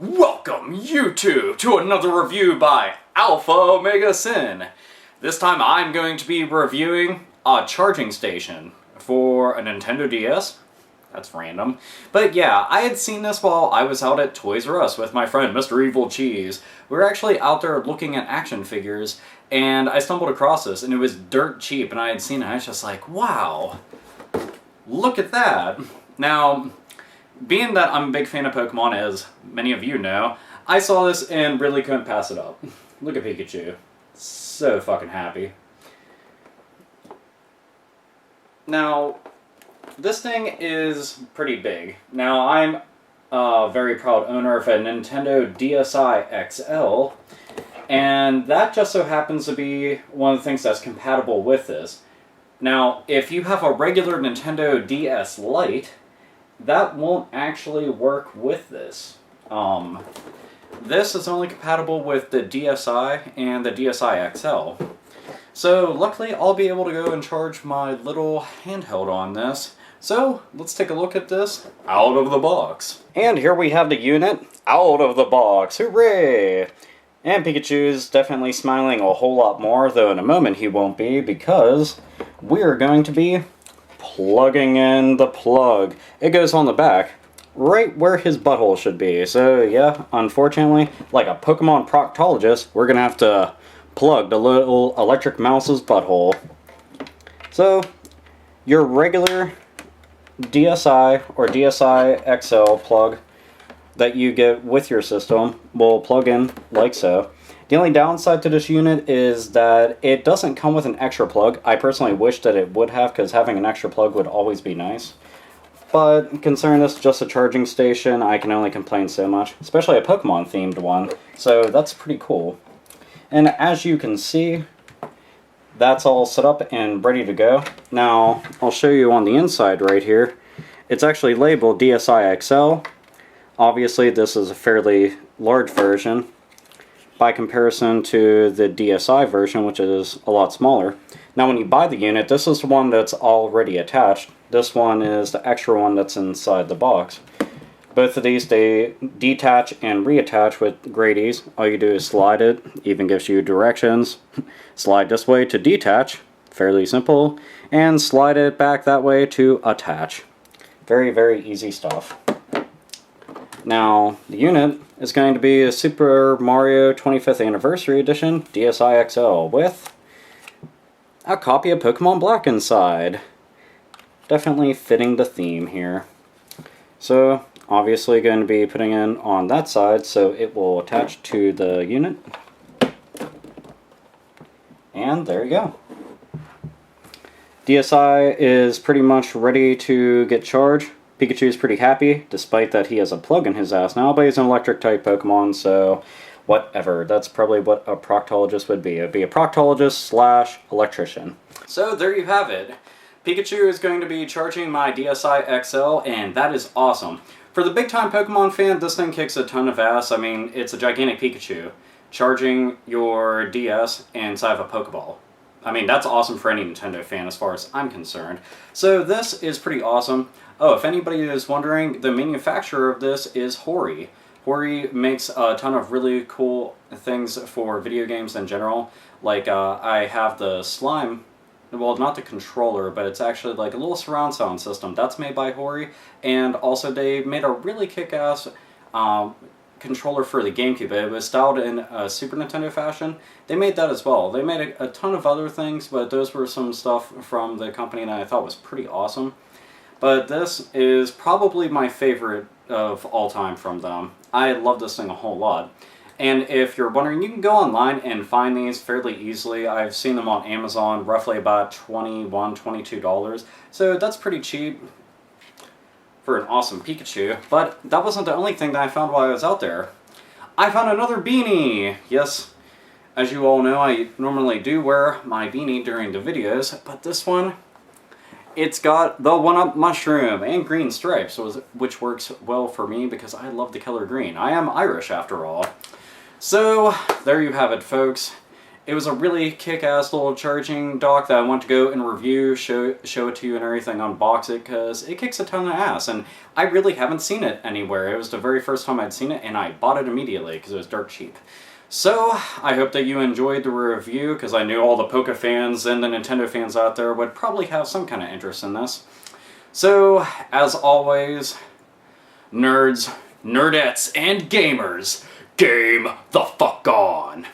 Welcome, YouTube, to another review by Alpha Omega Sin. This time I'm going to be reviewing a charging station for a Nintendo DS. That's random. But yeah, I had seen this while I was out at Toys R Us with my friend Mr. Evil Cheese. We were actually out there looking at action figures, and I stumbled across this, and it was dirt cheap, and I had seen it, and I was just like, wow, look at that. Now, being that I'm a big fan of Pokemon, as many of you know, I saw this and really couldn't pass it up. Look at Pikachu. So fucking happy. Now, this thing is pretty big. Now, I'm a very proud owner of a Nintendo DSi XL, and that just so happens to be one of the things that's compatible with this. Now, if you have a regular Nintendo DS Lite, that won't actually work with this. This is only compatible with the DSi and the DSi XL. So luckily I'll be able to go and charge my little handheld on this. So let's take a look at this out of the box. And here we have the unit out of the box. Hooray! And Pikachu's definitely smiling a whole lot more, though in a moment he won't be, because we're going to be plugging in the plug. It goes on the back, right where his butthole should be. So yeah, unfortunately, like a Pokemon proctologist, we're gonna have to plug the little electric mouse's butthole. So, your regular DSi or DSi XL plug that you get with your system will plug in like so. The only downside to this unit is that it doesn't come with an extra plug. I personally wish that it would have, because having an extra plug would always be nice. But considering this is just a charging station, I can only complain so much, especially a Pokemon themed one. So that's pretty cool. And as you can see, that's all set up and ready to go. Now, I'll show you on the inside right here. It's actually labeled DSi XL. Obviously, this is a fairly large version by comparison to the DSi version, which is a lot smaller. Now when you buy the unit, this is the one that's already attached. This one is the extra one that's inside the box. Both of these, they detach and reattach with great ease. All you do is slide it, even gives you directions. Slide this way to detach, fairly simple, and slide it back that way to attach. Very, very easy stuff. Now, the unit is going to be a Super Mario 25th Anniversary Edition DSi XL with a copy of Pokemon Black inside. Definitely fitting the theme here. So, obviously going to be putting in on that side so it will attach to the unit. And there you go. DSi is pretty much ready to get charged. Pikachu's pretty happy, despite that he has a plug in his ass now, but he's an electric-type Pokemon, so whatever. That's probably what a proctologist would be. It would be a proctologist / electrician. So there you have it. Pikachu is going to be charging my DSi XL, and that is awesome. For the big-time Pokemon fan, this thing kicks a ton of ass. I mean, it's a gigantic Pikachu charging your DS inside of a Pokeball. I mean, that's awesome for any Nintendo fan as far as I'm concerned. So this is pretty awesome. Oh, if anybody is wondering, the manufacturer of this is Hori. Hori makes a ton of really cool things for video games in general. Like, I have the slime, well, not the controller, but it's actually like a little surround sound system. That's made by Hori. And also they made a really kick-ass controller for the GameCube. It was styled in a Super Nintendo fashion. They made that as well. They made a ton of other things, but those were some stuff from the company that I thought was pretty awesome. But this is probably my favorite of all time from them. I love this thing a whole lot. And if you're wondering, you can go online and find these fairly easily. I've seen them on Amazon, roughly about $21, $22. So that's pretty cheap for an awesome Pikachu. But that wasn't the only thing that I found while I was out there. I found another beanie! Yes, as you all know, I normally do wear my beanie during the videos, but this one, it's got the 1-Up mushroom and green stripes, which works well for me because I love the color green. I am Irish after all. So, there you have it, folks. it was a really kick-ass little charging dock that I want to go and review, show it to you and everything, unbox it, because it kicks a ton of ass, and I really haven't seen it anywhere. It was the very first time I'd seen it, and I bought it immediately because it was dirt cheap. So, I hope that you enjoyed the review, because I knew all the Poke fans and the Nintendo fans out there would probably have some kind of interest in this. So, as always, nerds, nerdettes, and gamers, game the fuck on!